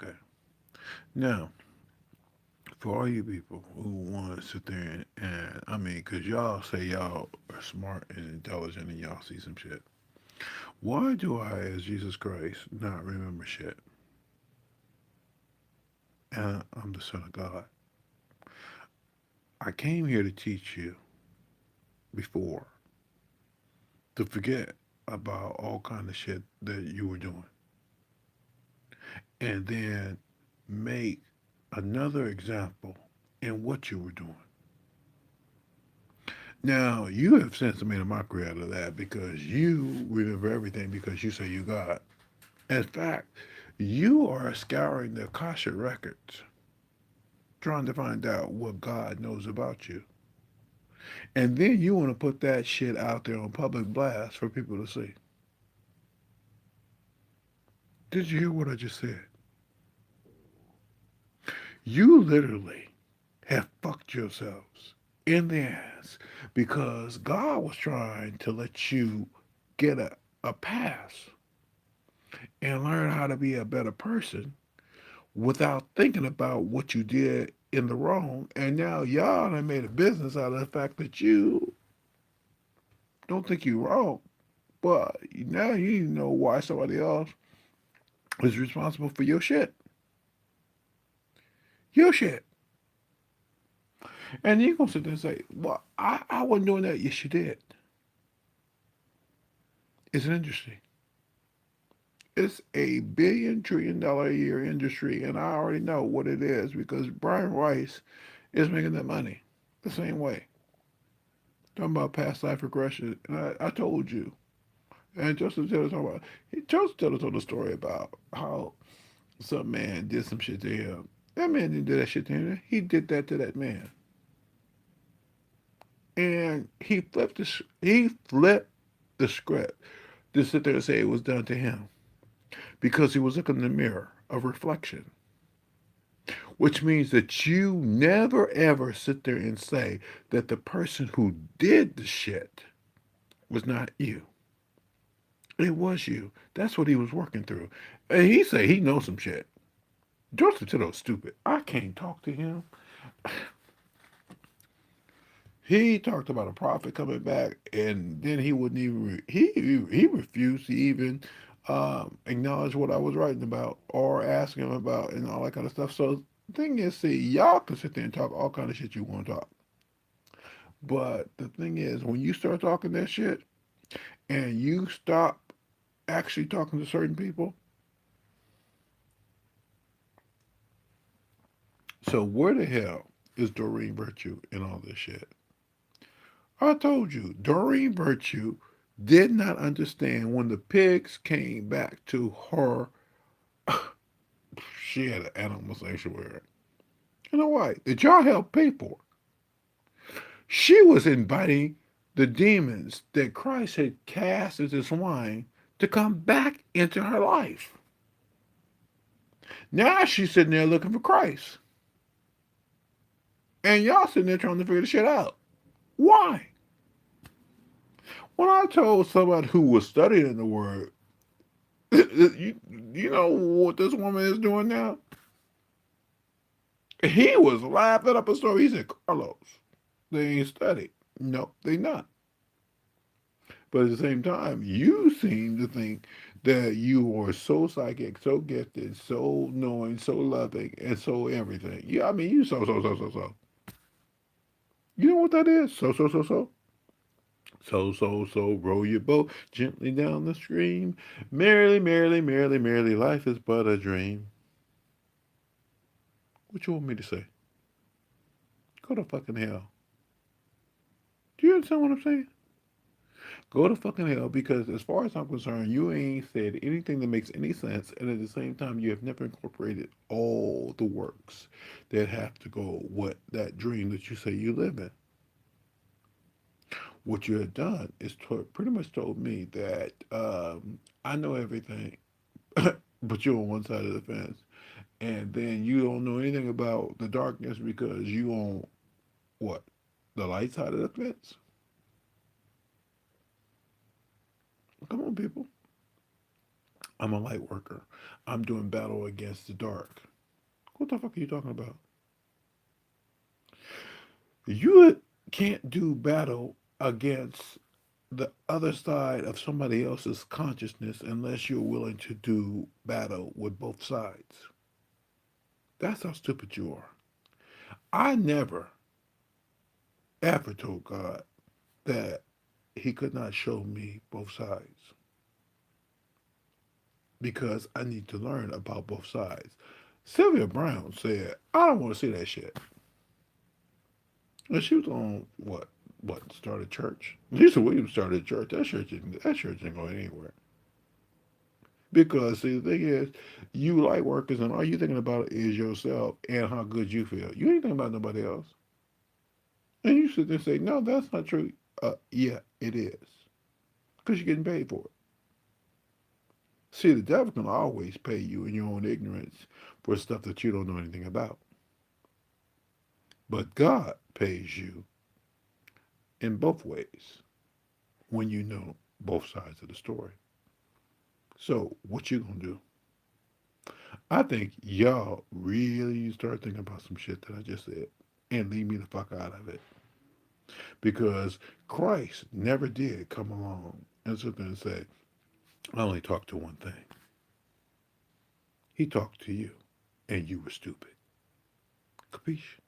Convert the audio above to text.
Okay. Now, for all you people who want to sit there and I mean, because y'all say y'all are smart and intelligent and y'all see some shit. Why do I, as Jesus Christ, not remember shit? And I'm the Son of God. I came here to teach you before to forget about all kind of shit that you were doing, and then make another example in what you were doing. Now, you have since made a mockery out of that because you remember everything because you say you God. In fact, you are scouring the Akasha records trying to find out what God knows about you. And then you want to put that shit out there on public blast for people to see. Did you hear what I just said? You literally have fucked yourselves in the ass because God was trying to let you get a pass and learn how to be a better person without thinking about what you did in the wrong. And now y'all have made a business out of the fact that you don't think you're wrong. But now you know why somebody else is responsible for your shit. Your shit. And you're going to sit there and say, well, I wasn't doing that. Yes, you did. Isn't it interesting? It's a $1 billion a year industry, and I already know what it is because Brian Rice is making that money the same way. Talking about past life regression, and I told you. And Joseph Taylor talking about Joseph Taylor told a story about how some man did some shit to him. That man didn't do that shit to him. He did that to that man, and he flipped the script to sit there and say it was done to him because he was looking in the mirror of reflection, which means that you never ever sit there and say that the person who did the shit was not you. It was you. That's what he was working through. And he say he knows some shit. Joseph Tito's stupid. I can't talk to him. He talked about a prophet coming back, and then he wouldn't even he refused to even acknowledge what I was writing about or ask him about and all that kind of stuff. So the thing is, see, y'all can sit there and talk all kind of shit you want to talk, but the thing is, when you start talking that shit and you stop actually talking to certain people, so where the hell is Doreen Virtue in all this shit? I told you, Doreen Virtue did not understand when the pigs came back to her. She had an animal sanctuary. You know why? Did y'all help pay for it? She was inviting the demons that Christ had cast as his wine to come back into her life. Now she's sitting there looking for Christ. And y'all sitting there trying to figure the shit out. Why? When I told somebody who was studying the word, you know what this woman is doing now? He was laughing up a story. He said, Carlos, they ain't studied. No, they not. But at the same time, you seem to think that you are so psychic, so gifted, so knowing, so loving, and so everything. Yeah, I mean, you so. You know what that is? So. So, row your boat gently down the stream. Merrily, merrily, merrily, merrily, life is but a dream. What you want me to say? Go to fucking hell. Do you understand what I'm saying? Go to fucking hell because, as far as I'm concerned, you ain't said anything that makes any sense, and at the same time, you have never incorporated all the works that have to go with that dream that you say you live in. What you have done is pretty much told me that I know everything, but you're on one side of the fence, and then you don't know anything about the darkness because you on what, the light side of the fence. Come on, people. I'm a light worker. I'm doing battle against the dark. What the fuck are you talking about? You can't do battle against the other side of somebody else's consciousness unless you're willing to do battle with both sides. That's how stupid you are. I never, ever told God that He could not show me both sides because I need to learn about both sides. Sylvia Brown said, I don't want to see that shit. And she was on what started church. Lisa Williams started a church. That church ain't going anywhere. Because see the thing is, you light workers and all you thinking about is yourself and how good you feel. You ain't thinking about nobody else. And you sit there and say, no, that's not true. Yeah, it is. Because you're getting paid for it. See, the devil can always pay you in your own ignorance for stuff that you don't know anything about. But God pays you in both ways when you know both sides of the story. So what you gonna do? I think y'all really start thinking about some shit that I just said and leave me the fuck out of it. Because Christ never did come along and sit there and say, I only talk to one thing. He talked to you and you were stupid. Capiche?